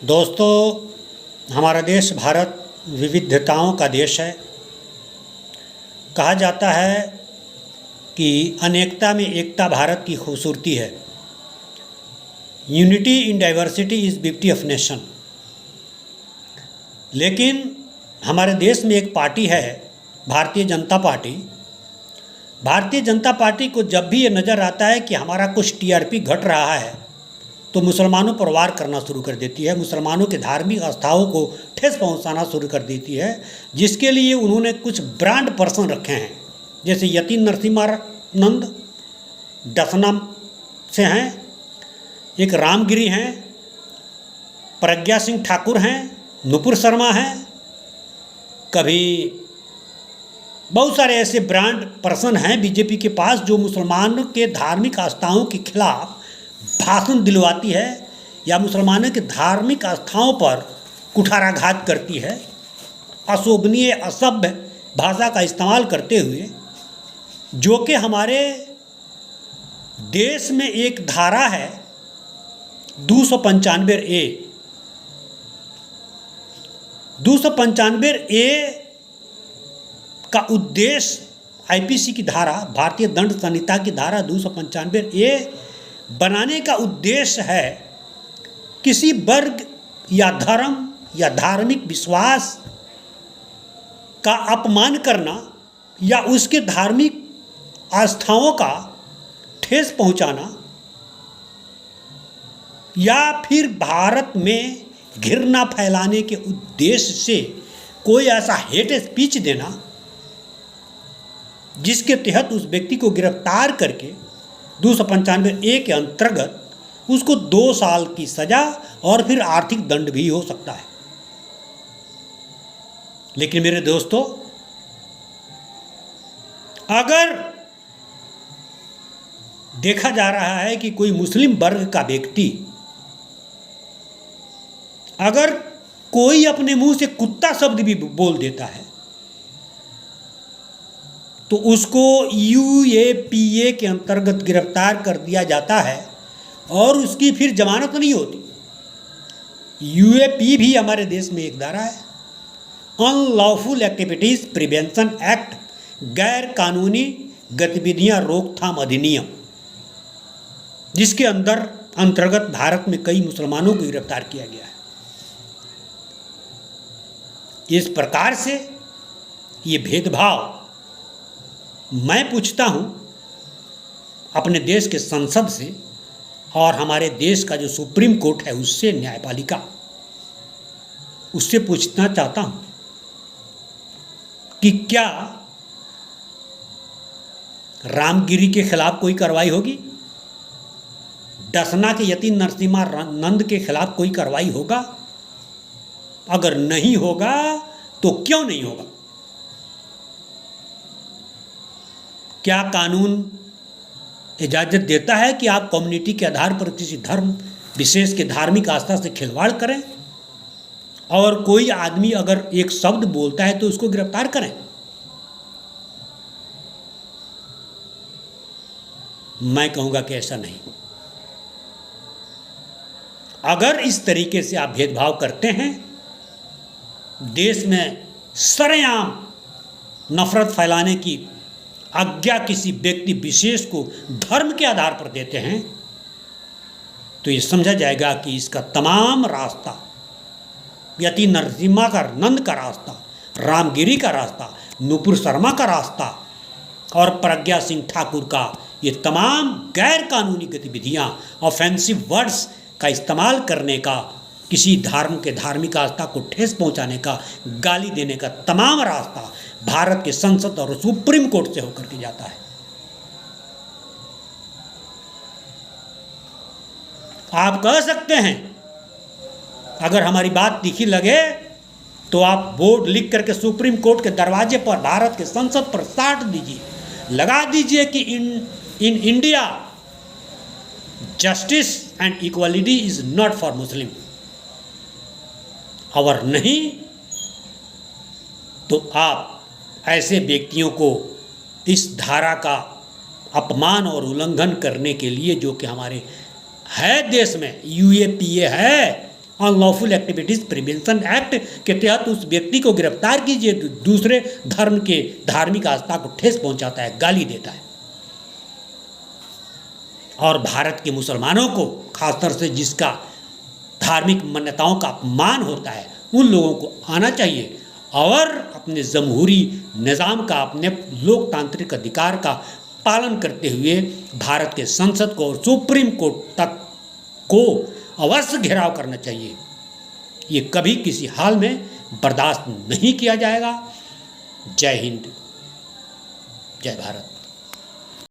दोस्तों, हमारा देश भारत विविधताओं का देश है। कहा जाता है कि अनेकता में एकता भारत की खूबसूरती है। Unity in diversity is beauty of nation. लेकिन हमारे देश में एक पार्टी है, भारतीय जनता पार्टी। भारतीय जनता पार्टी को जब भी ये नज़र आता है कि हमारा कुछ टीआरपी घट रहा है तो मुसलमानों पर वार करना शुरू कर देती है, मुसलमानों के धार्मिक आस्थाओं को ठेस पहुंचाना शुरू कर देती है, जिसके लिए उन्होंने कुछ ब्रांड पर्सन रखे हैं। जैसे यति नरसिम्हानंद डसना से हैं, एक रामगिरी हैं, प्रज्ञा सिंह ठाकुर हैं, नुपुर शर्मा हैं, कभी बहुत सारे ऐसे ब्रांड पर्सन हैं बीजेपी के पास जो मुसलमानों के धार्मिक आस्थाओं के खिलाफ भाषण दिलवाती है या मुसलमानों के धार्मिक आस्थाओं पर कुठाराघात करती है, अशोभनीय असभ्य भाषा का इस्तेमाल करते हुए, जो कि हमारे देश में एक धारा है 295A। 295A का उद्देश्य आईपीसी की धारा, भारतीय दंड संहिता की धारा 295A बनाने का उद्देश्य है किसी वर्ग या धर्म या धार्मिक विश्वास का अपमान करना या उसके धार्मिक आस्थाओं का ठेस पहुंचाना या फिर भारत में घृणा फैलाने के उद्देश्य से कोई ऐसा हेट स्पीच देना जिसके तहत उस व्यक्ति को गिरफ्तार करके 295A के अंतर्गत उसको 2 साल की सजा और फिर आर्थिक दंड भी हो सकता है। लेकिन मेरे दोस्तों, अगर देखा जा रहा है कि कोई मुस्लिम वर्ग का व्यक्ति अगर कोई अपने मुंह से कुत्ता शब्द भी बोल देता है तो उसको UAPA के अंतर्गत गिरफ्तार कर दिया जाता है और उसकी फिर जमानत नहीं होती। UAP भी हमारे देश में एक धारा है, अनलॉफुल एक्टिविटीज़ प्रिवेंशन एक्ट, गैर कानूनी गतिविधियां रोकथाम अधिनियम, जिसके अंतर्गत भारत में कई मुसलमानों को गिरफ्तार किया गया है। इस प्रकार से ये भेदभाव मैं पूछता हूँ अपने देश के संसद से और हमारे देश का जो सुप्रीम कोर्ट है उससे, न्यायपालिका, उससे पूछना चाहता हूँ कि क्या रामगिरी के खिलाफ कोई कार्रवाई होगी? डसना के यति नरसिम्हानंद के खिलाफ कोई कार्रवाई होगा? अगर नहीं होगा तो क्यों नहीं होगा? क्या कानून इजाज़त देता है कि आप कम्युनिटी के आधार पर किसी धर्म विशेष के धार्मिक आस्था से खिलवाड़ करें और कोई आदमी अगर एक शब्द बोलता है तो उसको गिरफ्तार करें? मैं कहूँगा कि ऐसा नहीं। अगर इस तरीके से आप भेदभाव करते हैं, देश में सरेआम नफरत फैलाने की आज्ञा किसी व्यक्ति विशेष को धर्म के आधार पर देते हैं, तो ये समझा जाएगा कि इसका तमाम रास्ता, यति नरसिम्हानंद का रास्ता, रामगिरी का रास्ता, नुपुर शर्मा का रास्ता और प्रज्ञा सिंह ठाकुर का ये तमाम गैर कानूनी गतिविधियां, ऑफेंसिव वर्ड्स का इस्तेमाल करने का, किसी धर्म के धार्मिक आस्था को ठेस पहुंचाने का, गाली देने का तमाम रास्ता भारत के संसद और सुप्रीम कोर्ट से होकर के जाता है। आप कह सकते हैं, अगर हमारी बात तीखी लगे तो आप बोर्ड लिख करके सुप्रीम कोर्ट के दरवाजे पर, भारत के संसद पर साट दीजिए, लगा दीजिए कि in India justice and equality is not for Muslim. और नहीं तो आप ऐसे व्यक्तियों को इस धारा का अपमान और उल्लंघन करने के लिए, जो कि हमारे है देश में UAPA है, अनलॉफुल एक्टिविटीज़ प्रिवेंशन एक्ट के तहत उस व्यक्ति को गिरफ्तार कीजिए जो दूसरे धर्म के धार्मिक आस्था को ठेस पहुंचाता है, गाली देता है। और भारत के मुसलमानों को, खासतौर से जिसका धार्मिक मान्यताओं का अपमान होता है, उन लोगों को आना चाहिए और अपने जमहूरी निज़ाम का, अपने लोकतांत्रिक अधिकार का पालन करते हुए भारत के संसद को और सुप्रीम कोर्ट तक को अवश्य घेराव करना चाहिए। ये कभी किसी हाल में बर्दाश्त नहीं किया जाएगा। जय हिंद, जय भारत।